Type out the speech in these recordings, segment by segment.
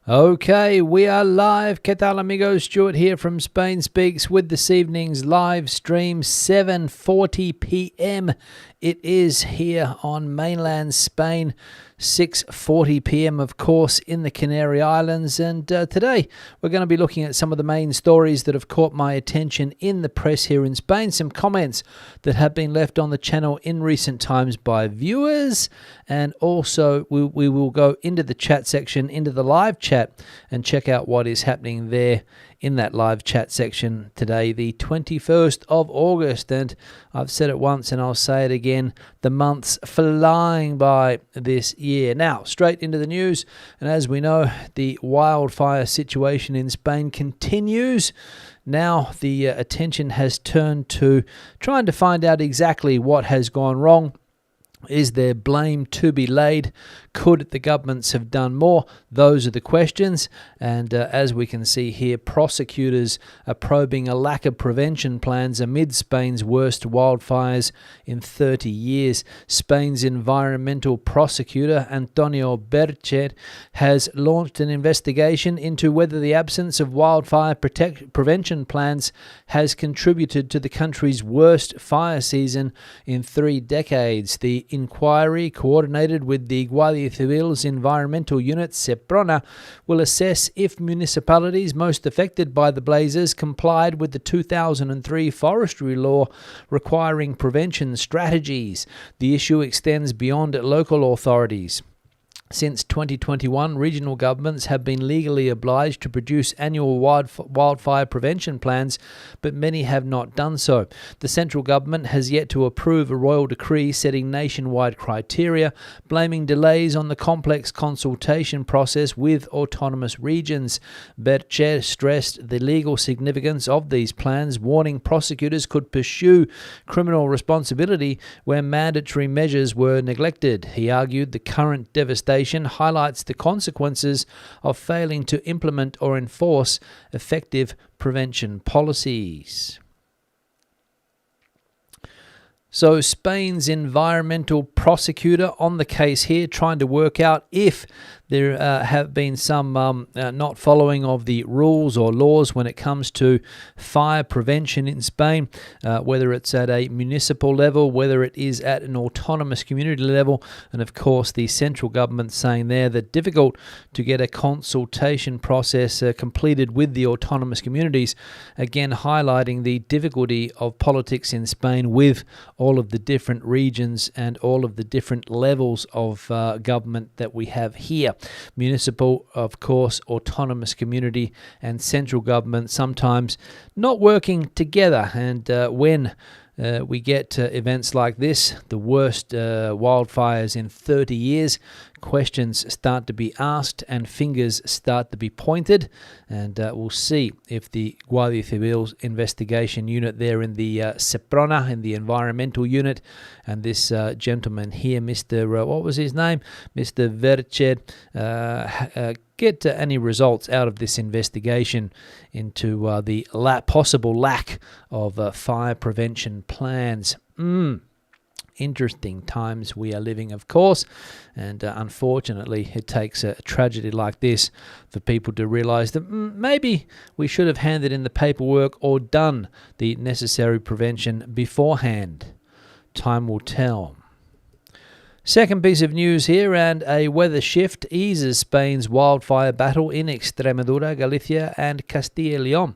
Okay, we are live. ¿Qué tal, amigos? Stuart here from Spain Speaks with this evening's live stream, 7:40 p.m. It is here on mainland Spain, 6:40 p.m. of course in the Canary Islands, and today we're going to be looking at some of the main stories that have caught my attention in the press here in Spain, some comments that have been left on the channel in recent times by viewers, and also we will go into the chat section, into the live chat, and check out what is happening there in that live chat section today, the 21st of August. And I've said it once and I'll say it again, the month's flying by this year. Now, straight into the news. And as we know, the wildfire situation in Spain continues. Now the attention has turned to trying to find out exactly what has gone wrong. Is there blame to be laid? Could the governments have done more? Those are the questions. And as we can see here, prosecutors are probing a lack of prevention plans amid Spain's worst wildfires in 30 years. Spain's environmental prosecutor, Antonio Vercher, has launched an investigation into whether the absence of wildfire prevention plans has contributed to the country's worst fire season in 3 decades. The inquiry, coordinated with the Guardia Civil's environmental unit, Seprona, will assess if municipalities most affected by the blazes complied with the 2003 forestry law requiring prevention strategies. The issue extends beyond local authorities. Since 2021, regional governments have been legally obliged to produce annual wildfire prevention plans, but many have not done so. The central government has yet to approve a royal decree setting nationwide criteria, blaming delays on the complex consultation process with autonomous regions. Vercher stressed the legal significance of these plans, warning prosecutors could pursue criminal responsibility where mandatory measures were neglected. He argued the current devastation highlights the consequences of failing to implement or enforce effective prevention policies. So Spain's environmental prosecutor on the case here, trying to work out if there have been some not following of the rules or laws when it comes to fire prevention in Spain, whether it's at a municipal level, whether it is at an autonomous community level, and of course the central government saying there that difficult to get a consultation process completed with the autonomous communities, again highlighting the difficulty of politics in Spain with all of the different regions and all of the different levels of government that we have here. Municipal, of course, autonomous community and central government sometimes not working together. And when we get events like this, the worst wildfires in 30 years, questions start to be asked and fingers start to be pointed, and we'll see if the Guardia Civil's investigation unit there in the Seprona, in the environmental unit, and this gentleman here, Mr. What was his name? Mr. Vercher, get any results out of this investigation into the possible lack of fire prevention plans. Interesting times we are living, of course, and unfortunately it takes a tragedy like this for people to realize that maybe we should have handed in the paperwork or done the necessary prevention beforehand. Time will tell. Second piece of news here, and a weather shift eases Spain's wildfire battle in Extremadura, Galicia and Castilla y León.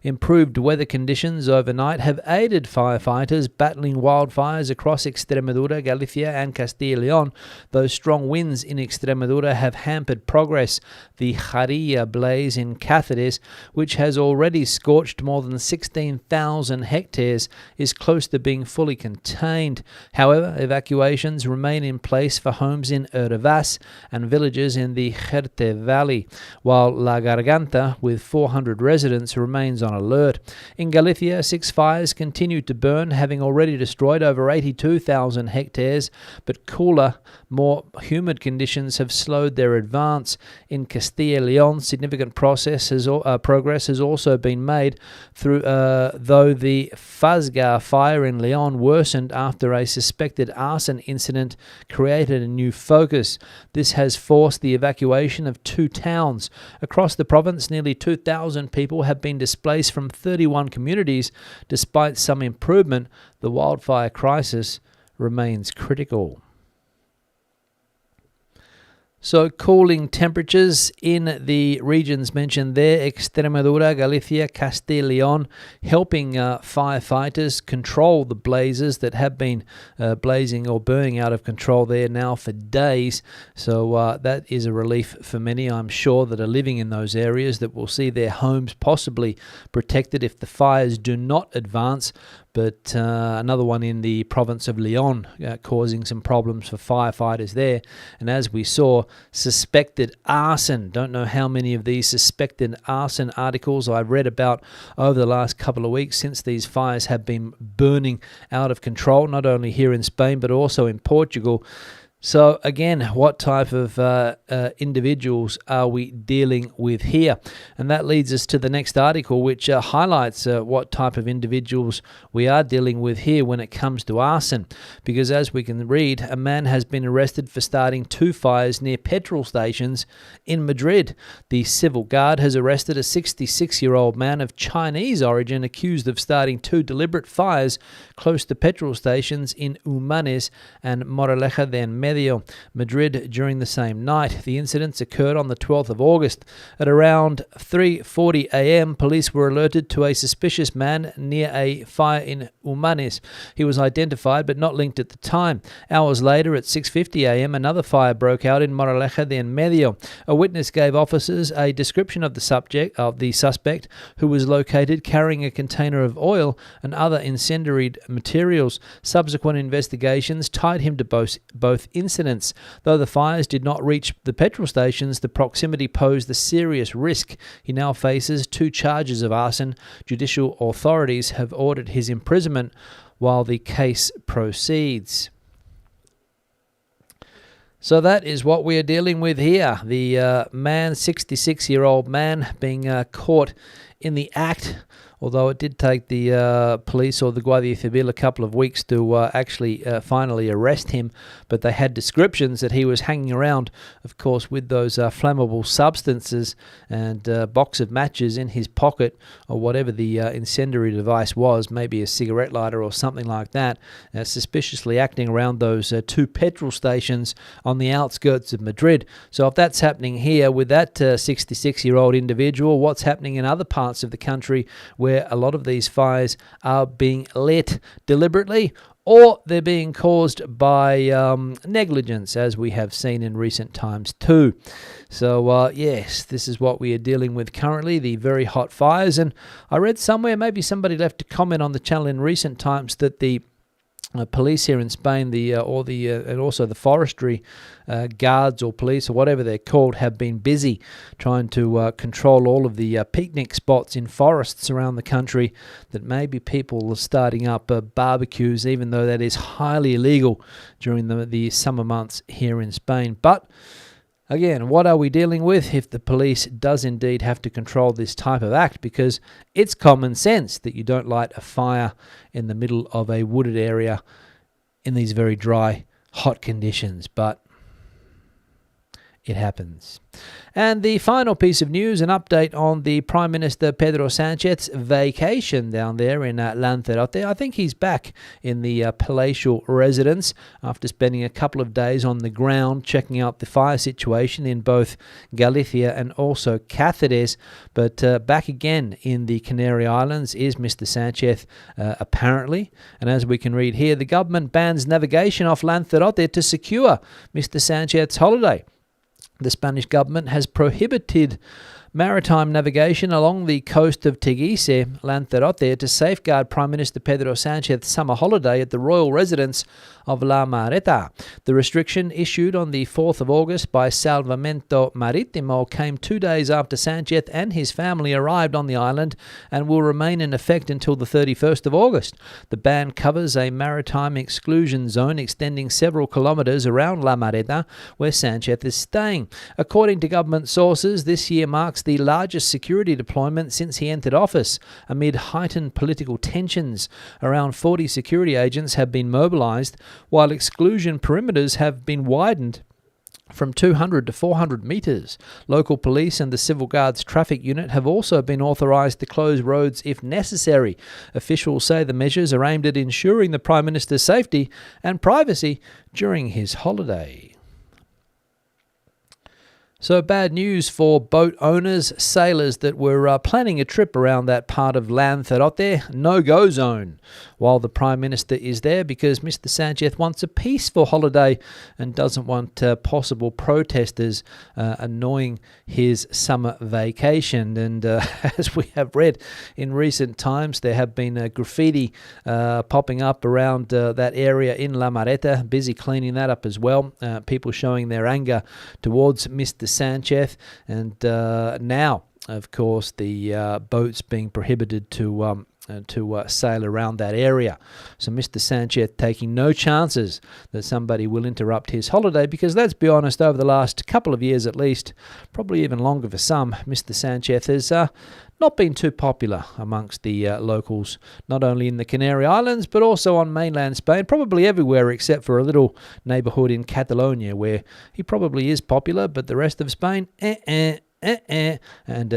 Improved weather conditions overnight have aided firefighters battling wildfires across Extremadura, Galicia and Castilla y León, though strong winds in Extremadura have hampered progress. The Jarilla blaze in Cáceres, which has already scorched more than 16,000 hectares, is close to being fully contained. However, evacuations remain in place for homes in Urvas and villages in the Jerte Valley, while La Garganta, with 400 residents, remains on alert. In Galicia, 6 fires continue to burn, having already destroyed over 82,000 hectares, but cooler, more humid conditions have slowed their advance. In Castilla y León, significant progress has also been made, though the Fasga fire in León worsened after a suspected arson incident created a new focus. This has forced the evacuation of 2 towns. Across the province, nearly 2,000 people have been displaced from 31 communities. Despite some improvement, the wildfire crisis remains critical. So cooling temperatures in the regions mentioned there, Extremadura, Galicia, Castilla y León, helping firefighters control the blazes that have been blazing or burning out of control there now for days. So that is a relief for many, I'm sure, that are living in those areas, that will see their homes possibly protected if the fires do not advance. But another one in the province of Leon causing some problems for firefighters there. And as we saw, suspected arson. Don't know how many of these suspected arson articles I've read about over the last couple of weeks since these fires have been burning out of control, not only here in Spain but also in Portugal. So again, what type of individuals are we dealing with here? And that leads us to the next article, which highlights what type of individuals we are dealing with here when it comes to arson. Because as we can read, a man has been arrested for starting 2 fires near petrol stations in Madrid. The civil guard has arrested a 66-year-old man of Chinese origin accused of starting 2 deliberate fires close to petrol stations in Humanes and Moraleja de Medio, Madrid, during the same night. The incidents occurred on the 12th of August. At around 3:40 a.m., police were alerted to a suspicious man near a fire in Humanes. He was identified but not linked at the time. Hours later, at 6:50 a.m., another fire broke out in Moraleja de Medio. A witness gave officers a description of the suspect, who was located carrying a container of oil and other incendiary materials. Subsequent investigations tied him to both incidents. Though the fires did not reach the petrol stations, the proximity posed a serious risk. He now faces 2 charges of arson. Judicial authorities have ordered his imprisonment while the case proceeds. So that is what we are dealing with here. The man, 66-year-old man, being caught in the act, although it did take the police or the Guardia Civil a couple of weeks to actually finally arrest him. But they had descriptions that he was hanging around, of course, with those flammable substances and a box of matches in his pocket, or whatever the incendiary device was, maybe a cigarette lighter or something like that, suspiciously acting around those 2 petrol stations on the outskirts of Madrid. So if that's happening here with that 66-year-old individual, what's happening in other parts of the country where a lot of these fires are being lit deliberately, or they're being caused by negligence, as we have seen in recent times too. So yes, this is what we are dealing with currently, the very hot fires. And I read somewhere, maybe somebody left a comment on the channel in recent times, that the police here in Spain, and also the forestry guards or police or whatever they're called, have been busy trying to control all of the picnic spots in forests around the country, that maybe people are starting up barbecues, even though that is highly illegal during the summer months here in Spain. But again, what are we dealing with if the police does indeed have to control this type of act? Because it's common sense that you don't light a fire in the middle of a wooded area in these very dry, hot conditions. But it happens. And the final piece of news, an update on the Prime Minister Pedro Sanchez's vacation down there in Lanzarote. I think he's back in the palatial residence after spending a couple of days on the ground checking out the fire situation in both Galicia and also Cáceres. But back again in the Canary Islands is Mr. Sanchez, apparently. And as we can read here, the government bans navigation off Lanzarote to secure Mr. Sanchez's holiday. The Spanish government has prohibited maritime navigation along the coast of Teguise, Lanzarote, to safeguard Prime Minister Pedro Sanchez's summer holiday at the royal residence of La Mareta. The restriction, issued on the 4th of August by Salvamento Marítimo, came 2 days after Sanchez and his family arrived on the island and will remain in effect until the 31st of August. The ban covers a maritime exclusion zone extending several kilometres around La Mareta, where Sanchez is staying. According to government sources, this year marks marks the largest security deployment since he entered office. Amid heightened political tensions, around 40 security agents have been mobilised, while exclusion perimeters have been widened from 200 to 400 metres. Local police and the Civil Guard's traffic unit have also been authorised to close roads if necessary. Officials say the measures are aimed at ensuring the Prime Minister's safety and privacy during his holiday. So bad news for boat owners, sailors that were planning a trip around that part of Lanzarote, no-go zone, while the Prime Minister is there because Mr. Sanchez wants a peaceful holiday and doesn't want possible protesters annoying his summer vacation. And as we have read in recent times, there have been graffiti popping up around that area in La Mareta, busy cleaning that up as well. People showing their anger towards Mr. Sanchez, and now, of course, the boats being prohibited to sail around that area. So Mr. Sanchez taking no chances that somebody will interrupt his holiday, because let's be honest, over the last couple of years at least, probably even longer for some, Mr. Sanchez has not been too popular amongst the locals, not only in the Canary Islands but also on mainland Spain, probably everywhere except for a little neighbourhood in Catalonia where he probably is popular, but the rest of Spain, and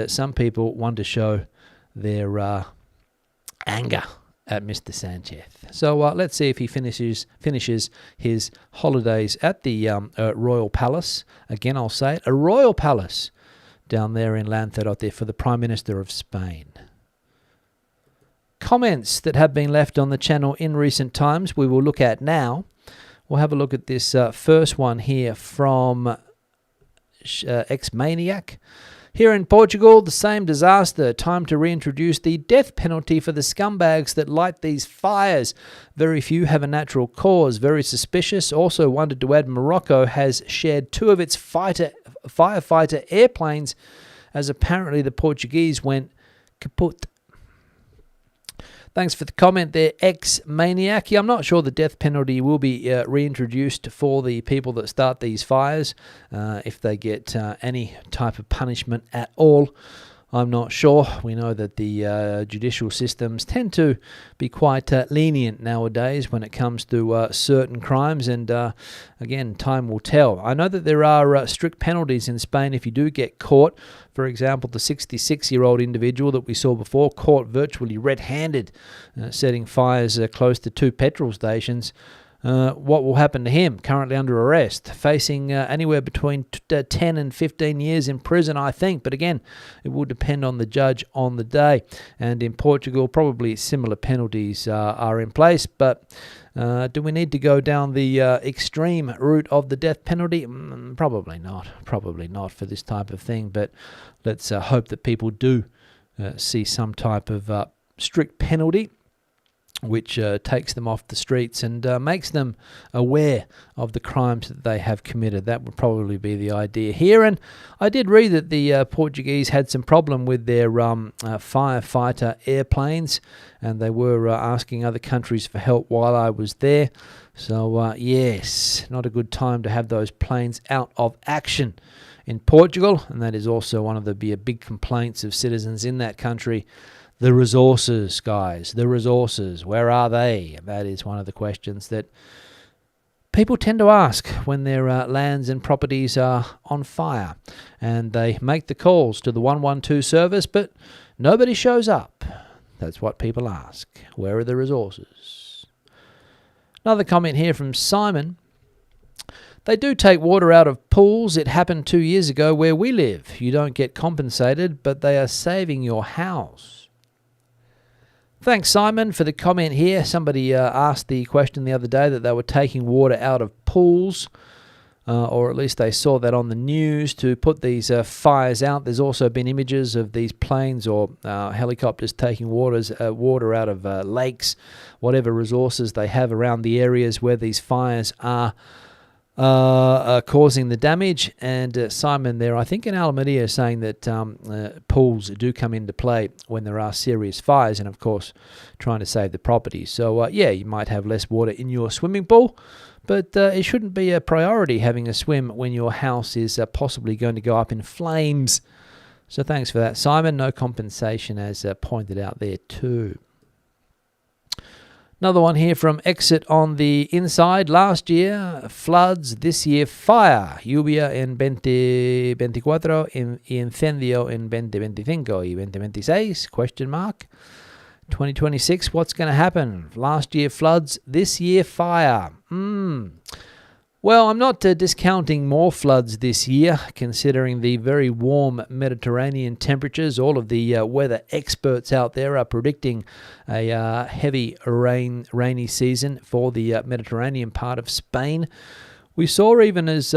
some people want to show their anger at Mr. Sanchez. So let's see if he finishes his holidays at the Royal Palace. Again, I'll say it, a Royal Palace down there in Lanzarote for the Prime Minister of Spain. Comments that have been left on the channel in recent times we will look at now. We'll have a look at this first one here from X-Maniac. Here in Portugal, the same disaster. Time to reintroduce the death penalty for the scumbags that light these fires. Very few have a natural cause. Very suspicious. Also wanted to add Morocco has shared 2 of its firefighter airplanes, as apparently the Portuguese went kaput. Thanks for the comment there, X-Maniac. I'm not sure the death penalty will be reintroduced for the people that start these fires. If they get any type of punishment at all, I'm not sure. We know that the judicial systems tend to be quite lenient nowadays when it comes to certain crimes, and again, time will tell. I know that there are strict penalties in Spain if you do get caught. For example, the 66-year-old individual that we saw before, caught virtually red-handed setting fires close to 2 petrol stations. What will happen to him? Currently under arrest, facing anywhere between 10 and 15 years in prison, I think. But again, it will depend on the judge on the day. And in Portugal, probably similar penalties are in place. But do we need to go down the extreme route of the death penalty? Probably not. Probably not for this type of thing. But let's hope that people do see some type of strict penalty which takes them off the streets and makes them aware of the crimes that they have committed. That would probably be the idea here. And I did read that the Portuguese had some problem with their firefighter airplanes, and they were asking other countries for help while I was there. So, yes, not a good time to have those planes out of action in Portugal, and that is also one of the big complaints of citizens in that country. The resources, guys, the resources, where are they? That is one of the questions that people tend to ask when their lands and properties are on fire. And they make the calls to the 112 service, but nobody shows up. That's what people ask. Where are the resources? Another comment here from Simon. They do take water out of pools. It happened 2 years ago where we live. You don't get compensated, but they are saving your house. Thanks, Simon, for the comment here. Somebody asked the question the other day that they were taking water out of pools, or at least they saw that on the news to put these fires out. There's also been images of these planes or helicopters taking water out of lakes, whatever resources they have around the areas where these fires are causing the damage. And Simon there, I think in Almeria, saying that pools do come into play when there are serious fires, and of course trying to save the property. So yeah, you might have less water in your swimming pool, but it shouldn't be a priority having a swim when your house is possibly going to go up in flames. So thanks for that, Simon. No compensation as pointed out there too. Another one here from Exit on the Inside. Last year, floods. This year, fire. Lluvia en 2024 y incendio en 2025 y 2026, question mark. 2026, what's going to happen? Last year, floods. This year, fire. Well, I'm not discounting more floods this year, considering the very warm Mediterranean temperatures. All of the weather experts out there are predicting a heavy rainy season for the Mediterranean part of Spain. We saw even as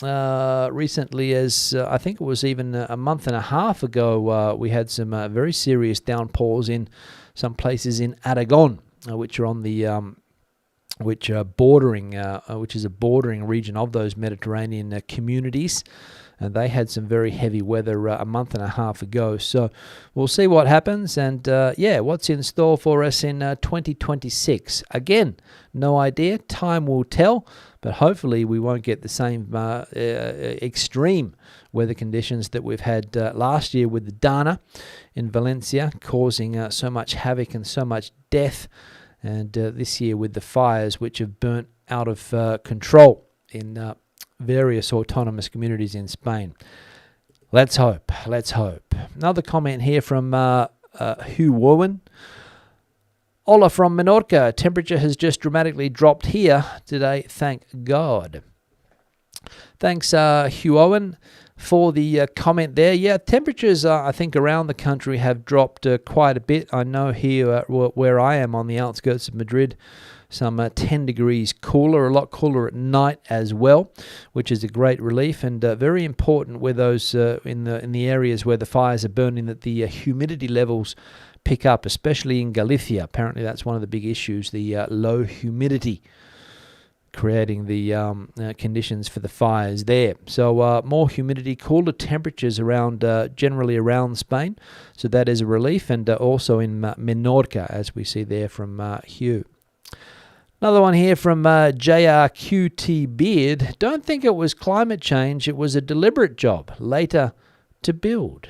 recently as I think it was even a month and a half ago, we had some very serious downpours in some places in Aragon, which are on the which is a bordering region of those Mediterranean communities, and they had some very heavy weather a month and a half ago. So we'll see what happens, and what's in store for us in 2026. Again, no idea. Time will tell, but hopefully we won't get the same extreme weather conditions that we've had last year with the Dana in Valencia, causing so much havoc and so much death. And this year with the fires which have burnt out of control in various autonomous communities in Spain. Let's hope. Another comment here from Hugh Wowen. Hola from Menorca. Temperature has just dramatically dropped here today, thank God. Thanks, Hugh Owen, for the comment there. Yeah, temperatures, I think, around the country have dropped quite a bit. I know here where I am on the outskirts of Madrid, some 10 degrees cooler, a lot cooler at night as well, which is a great relief, and very important where those in the areas where the fires are burning, that the humidity levels pick up, especially in Galicia. Apparently that's one of the big issues, the low humidity, creating the conditions for the fires there. So more humidity, cooler temperatures around, generally around Spain. So that is a relief, and also in Menorca, as we see there from Hugh. Another one here from JRQT Beard. Don't think it was climate change. It was a deliberate job later to build.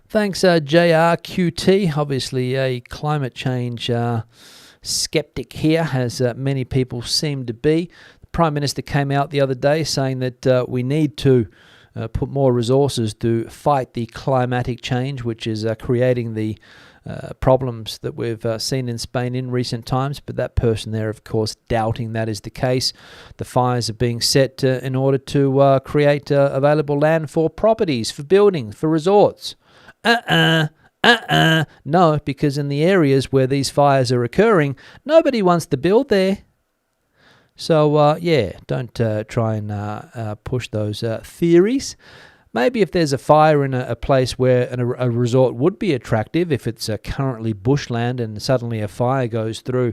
Thanks, JRQT. Obviously a climate change skeptic here, as many people seem to be. The Prime Minister came out the other day saying that we need to put more resources to fight the climatic change, which is creating the problems that we've seen in Spain in recent times. But that person there, of course, doubting that is the case. The fires are being set in order to create available land for properties, for building, for resorts. No, because in the areas where these fires are occurring, nobody wants to build there. So, don't try and push those theories. Maybe if there's a fire in a place where a resort would be attractive, if it's currently bushland and suddenly a fire goes through,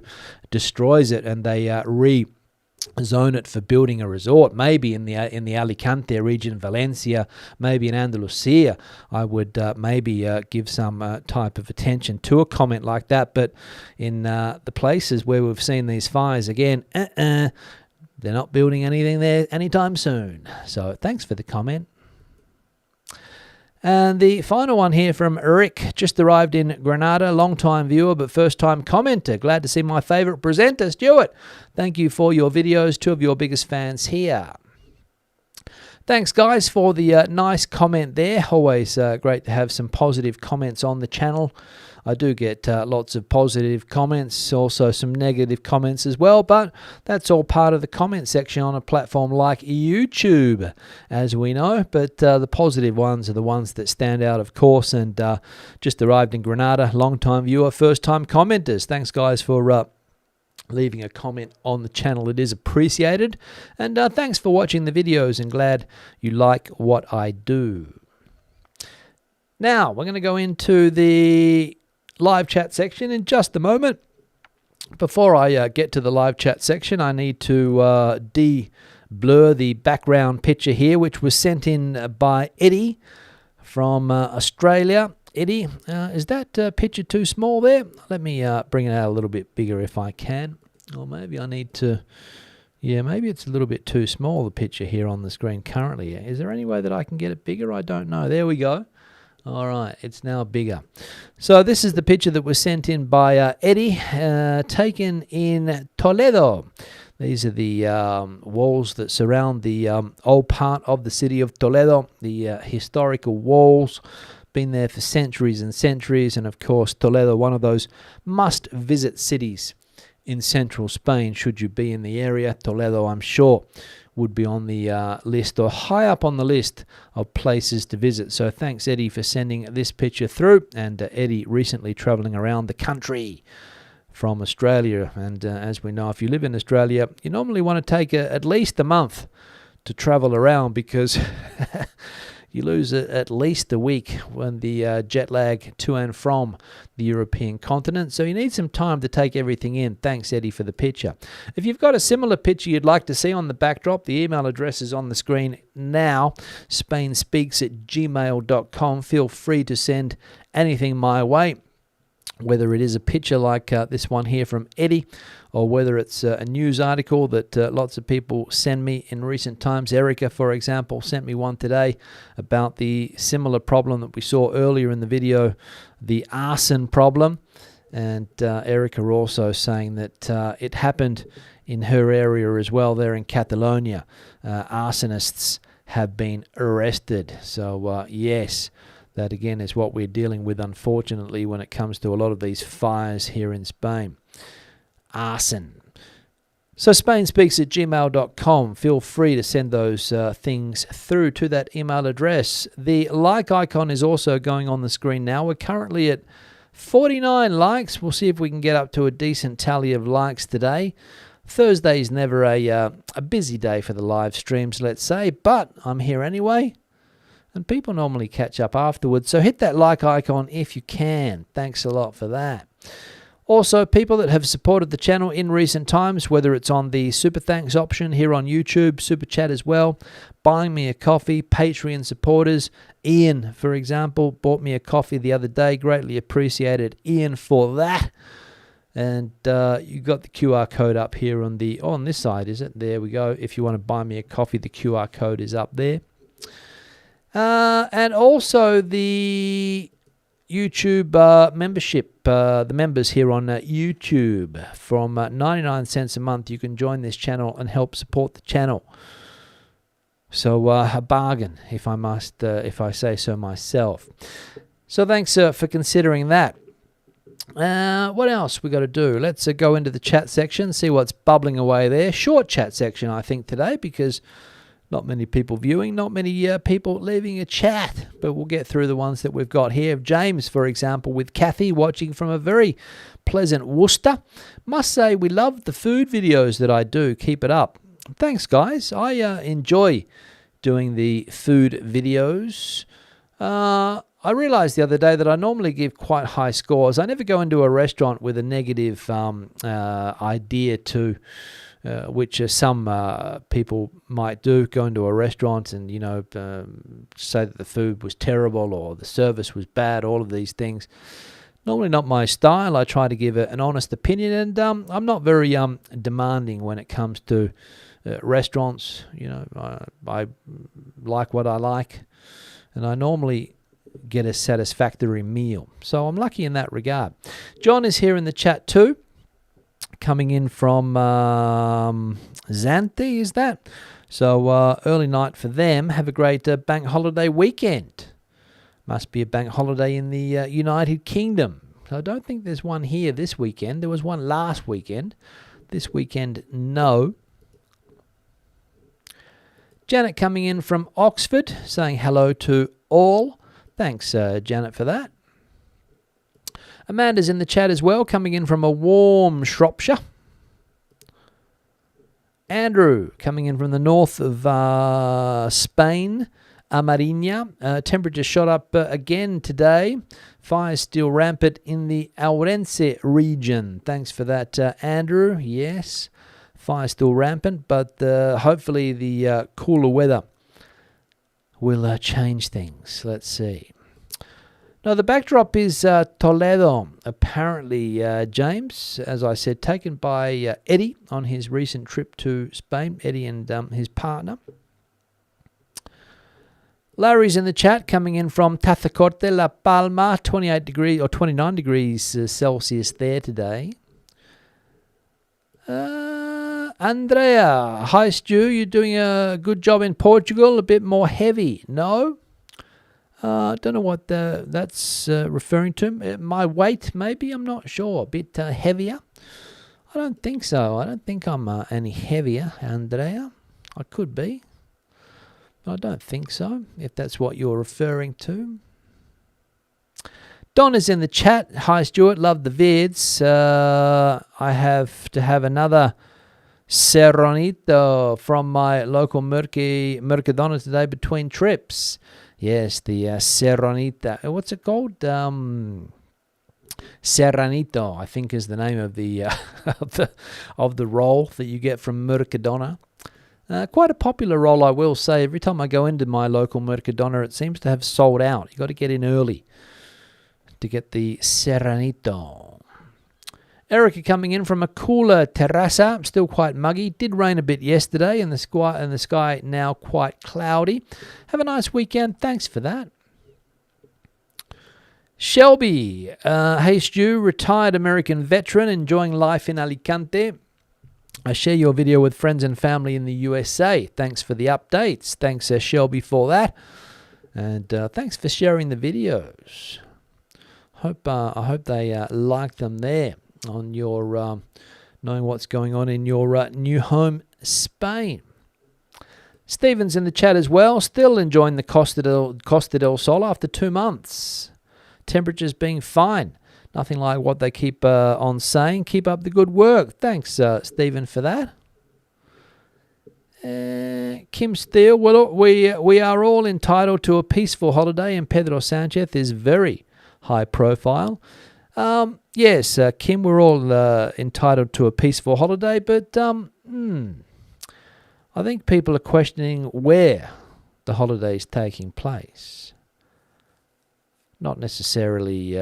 destroys it, and they rezone it for building a resort, maybe in the Alicante region, Valencia, maybe in Andalusia, I would maybe give some type of attention to a comment like that. But in the places where we've seen these fires, again, they're not building anything there anytime soon. So thanks for the comment. And the final one here from Rick, just arrived in Granada, long-time viewer but first-time commenter. Glad to see my favourite presenter, Stuart. Thank you for your videos, two of your biggest fans here. Thanks, guys, for the nice comment there. Always great to have some positive comments on the channel. I do get lots of positive comments, also some negative comments as well, but that's all part of the comment section on a platform like YouTube, as we know. But the positive ones are the ones that stand out, of course, and just arrived in Granada, long-time viewer, first-time commenters. Thanks, guys, for leaving a comment on the channel. It is appreciated. And thanks for watching the videos, and glad you like what I do. Now, we're going to go into the live chat section in just a moment. Before I get to the live chat section, I need to de-blur the background picture here, which was sent in by Eddie from Australia. Eddie, is that picture too small there? Let me bring it out a little bit bigger if I can. Or maybe I need to... Yeah, maybe it's a little bit too small, the picture here on the screen currently. Is there any way that I can get it bigger? I don't know. There we go. All right, it's now bigger. So this is the picture that was sent in by Eddie, taken in Toledo. These are the walls that surround the old part of the city of Toledo, the historical walls. Been there for centuries and centuries, and of course Toledo, one of those must-visit cities in central Spain. Should you be in the area, Toledo, I'm sure, would be on the list, or high up on the list of places to visit. So thanks, Eddie, for sending this picture through. And Eddie recently traveling around the country from Australia. And as we know, if you live in Australia, you normally want to take at least a month to travel around, because you lose at least a week when the jet lag to and from the European continent. So you need some time to take everything in. Thanks, Eddie, for the picture. If you've got a similar picture you'd like to see on the backdrop, the email address is on the screen now, spainspeaks@gmail.com. Feel free to send anything my way, whether it is a picture like this one here from Eddie, or whether it's a news article that lots of people send me in recent times. Erica, for example, sent me one today about the similar problem that we saw earlier in the video, the arson problem. And Erica also saying that it happened in her area as well, there in Catalonia. Arsonists have been arrested. So, yes, that again is what we're dealing with, unfortunately, when it comes to a lot of these fires here in Spain. Arson. So spainspeaks@gmail.com. Feel free to send those things through to that email address. The like icon is also going on the screen now. We're currently at 49 likes. We'll see if we can get up to a decent tally of likes today. Thursday's never a busy day for the live streams, let's say, but I'm here anyway, and people normally catch up afterwards. So hit that like icon if you can. Thanks a lot for that. Also, people that have supported the channel in recent times, whether it's on the Super Thanks option here on YouTube, Super Chat as well, buying me a coffee, Patreon supporters. Ian, for example, bought me a coffee the other day. Greatly appreciated, Ian, for that. And you got the QR code up here on this side, is it? There we go. If you want to buy me a coffee, the QR code is up there. And also the YouTube membership, the members here on YouTube, from 99 cents a month, you can join this channel and help support the channel. So a bargain, if I say so myself. So thanks for considering that. What else we got to do? Let's go into the chat section, see what's bubbling away there. Short chat section, I think, today, because not many people viewing, not many people leaving a chat, but we'll get through the ones that we've got here. James, for example, with Kathy, watching from a very pleasant Worcester. Must say, we love the food videos that I do. Keep it up. Thanks, guys. I enjoy doing the food videos. I realized the other day that I normally give quite high scores. I never go into a restaurant with a negative idea to... which some people might do, go into a restaurant and, say that the food was terrible or the service was bad, all of these things. Normally not my style. I try to give an honest opinion, and I'm not very demanding when it comes to restaurants. I like what I like, and I normally get a satisfactory meal. So I'm lucky in that regard. John is here in the chat too. Coming in from Zante, is that? So early night for them. Have a great bank holiday weekend. Must be a bank holiday in the United Kingdom. So I don't think there's one here this weekend. There was one last weekend. This weekend, no. Janet coming in from Oxford, saying hello to all. Thanks, Janet, for that. Amanda's in the chat as well, coming in from a warm Shropshire. Andrew, coming in from the north of Spain, Amariña. Temperature shot up again today. Fire still rampant in the Ourense region. Thanks for that, Andrew. Yes, fire still rampant, but hopefully the cooler weather will change things. Let's see. Now, the backdrop is Toledo, apparently, James, as I said, taken by Eddie on his recent trip to Spain, Eddie and his partner. Larry's in the chat, coming in from Tazacorte, La Palma, 28 degrees or 29 degrees Celsius there today. Andrea, hi Stu, you're doing a good job in Portugal, a bit more heavy. No? Don't know what that's referring to. My weight, maybe, I'm not sure. A bit heavier? I don't think so. I don't think I'm any heavier, Andrea. I could be. I don't think so, if that's what you're referring to. Don is in the chat. Hi, Stuart. Love the vids. I have to have another Serranito from my local Mercadona today between trips. Yes, the Serranita. What's it called? Serranito, I think, is the name of the of the roll that you get from Mercadona. Quite a popular roll, I will say. Every time I go into my local Mercadona, it seems to have sold out. You've got to get in early to get the Serranito. Erica coming in from a cooler terraza, still quite muggy. Did rain a bit yesterday, and the sky now quite cloudy. Have a nice weekend. Thanks for that. Shelby, hey Stu, retired American veteran, enjoying life in Alicante. I share your video with friends and family in the USA. Thanks for the updates. Thanks, Shelby, for that. And thanks for sharing the videos. I hope they like them there on your knowing what's going on in your new home, Spain. Stephen's in the chat as well. Still enjoying the Costa del Sol after 2 months. Temperatures being fine. Nothing like what they keep on saying. Keep up the good work. Thanks, Stephen, for that. Kim Steele, well, we are all entitled to a peaceful holiday, and Pedro Sanchez is very high profile. Yes, Kim, we're all entitled to a peaceful holiday, but I think people are questioning where the holiday is taking place. Not necessarily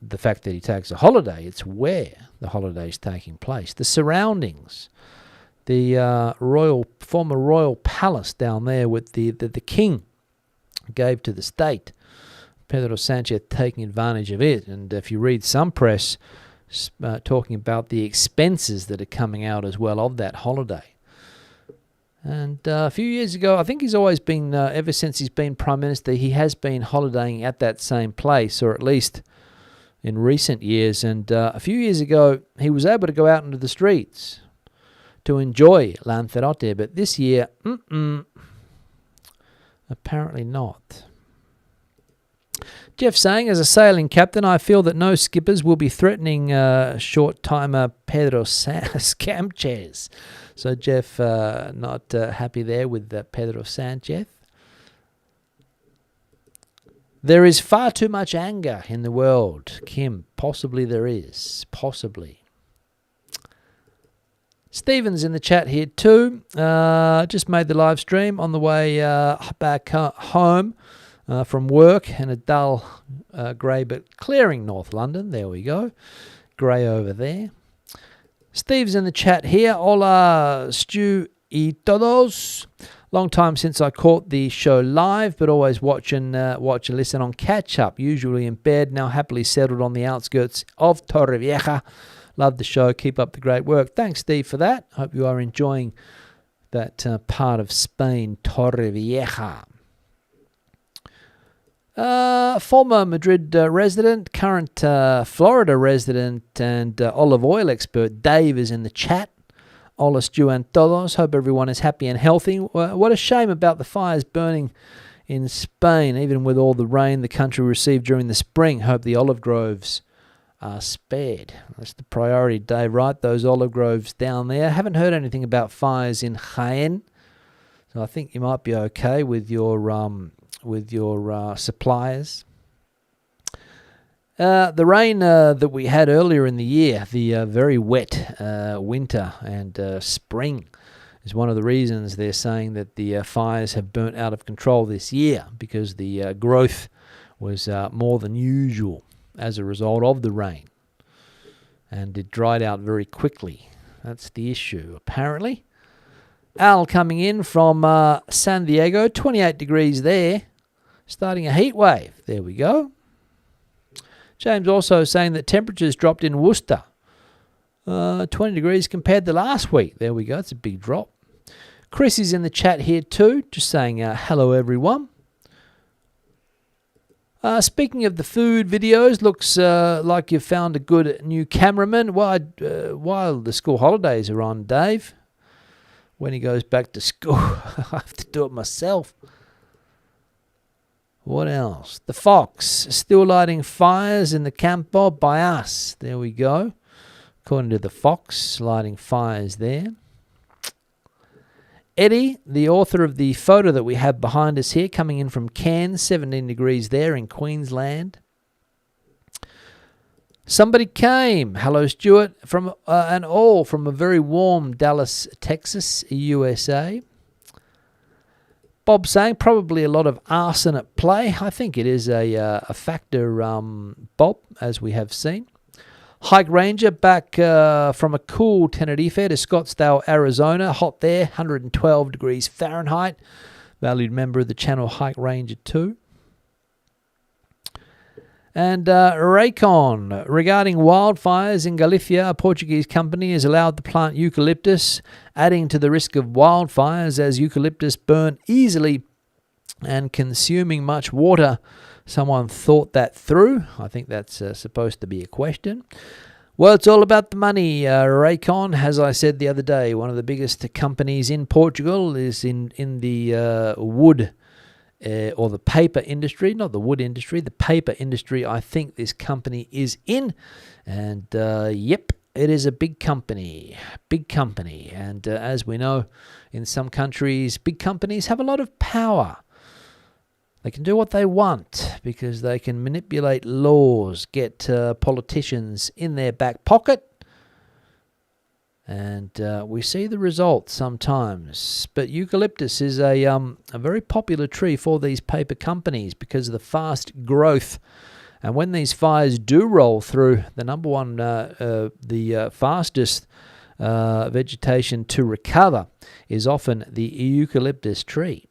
the fact that he takes a holiday, it's where the holiday is taking place. The surroundings, the former royal palace down there with the king gave to the state. Pedro Sanchez taking advantage of it. And if you read some press talking about the expenses that are coming out as well of that holiday. And a few years ago, I think he's always been, ever since he's been Prime Minister, he has been holidaying at that same place, or at least in recent years. And a few years ago, he was able to go out into the streets to enjoy Lanzarote. But this year, apparently not. Jeff saying, as a sailing captain, I feel that no skippers will be threatening short-timer Pedro Sanchez. So Jeff not happy there with Pedro Sanchez. There is far too much anger in the world, Kim. Possibly there is. Possibly. Stephen's in the chat here too. Just made the live stream on the way back home from work, and a dull grey but clearing North London. There we go. Grey over there. Steve's in the chat here. Hola, Stu y todos. Long time since I caught the show live, but always watch and listen on catch up. Usually in bed, now happily settled on the outskirts of Torrevieja. Love the show. Keep up the great work. Thanks, Steve, for that. Hope you are enjoying that part of Spain, Torrevieja. Former Madrid resident, current Florida resident, and olive oil expert Dave is in the chat. Hola, Stu and todos. Hope everyone is happy and healthy. What a shame about the fires burning in Spain, even with all the rain the country received during the spring. Hope the olive groves are spared. That's the priority, Dave, right? Those olive groves down there. Haven't heard anything about fires in Jaén, so I think you might be okay with your suppliers. The rain that we had earlier in the year, the very wet winter and spring, is one of the reasons they're saying that the fires have burnt out of control this year, because the growth was more than usual as a result of the rain. And it dried out very quickly. That's the issue, apparently. Al coming in from San Diego, 28 degrees there. Starting a heat wave. There we go. James also saying that temperatures dropped in Worcester. 20 degrees compared to last week. There we go. It's a big drop. Chris is in the chat here too, just saying hello everyone. Speaking of the food videos, looks like you've found a good new cameraman while the school holidays are on, Dave. When he goes back to school, I have to do it myself. What else? The Fox, still lighting fires in the camper by us. There we go. According to the Fox, lighting fires there. Eddie, the author of the photo that we have behind us here, coming in from Cairns, 17 degrees there in Queensland. Somebody came. Hello, Stuart, from and all from a very warm Dallas, Texas, USA. Bob saying probably a lot of arson at play. I think it is a factor, Bob, as we have seen. Hike Ranger back from a cool Tenerife to Scottsdale, Arizona. Hot there, 112 degrees Fahrenheit. Valued member of the channel, Hike Ranger 2. And Raycon, regarding wildfires in Galicia, a Portuguese company has allowed the plant eucalyptus, adding to the risk of wildfires as eucalyptus burn easily and consuming much water. Someone thought that through. I think that's supposed to be a question. Well, it's all about the money. Raycon, as I said the other day, one of the biggest companies in Portugal is in the wood or the paper industry, not the wood industry, the paper industry. I think this company is in. And yep, it is a big company. And as we know, in some countries, big companies have a lot of power. They can do what they want because they can manipulate laws, get politicians in their back pocket. And we see the results sometimes. But eucalyptus is a very popular tree for these paper companies because of the fast growth. And when these fires do roll through, the number one, the fastest vegetation to recover is often the eucalyptus tree.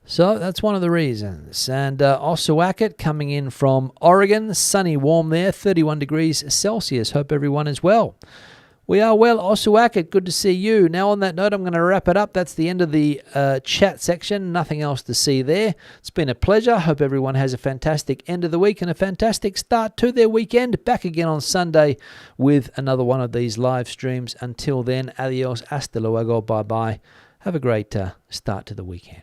So that's one of the reasons. And Ossawacket coming in from Oregon, sunny, warm there, 31 degrees Celsius. Hope everyone is well. We are well, Ossawacket. Good to see you. Now, on that note, I'm going to wrap it up. That's the end of the chat section. Nothing else to see there. It's been a pleasure. Hope everyone has a fantastic end of the week and a fantastic start to their weekend. Back again on Sunday with another one of these live streams. Until then, adios, hasta luego, bye-bye. Have a great start to the weekend.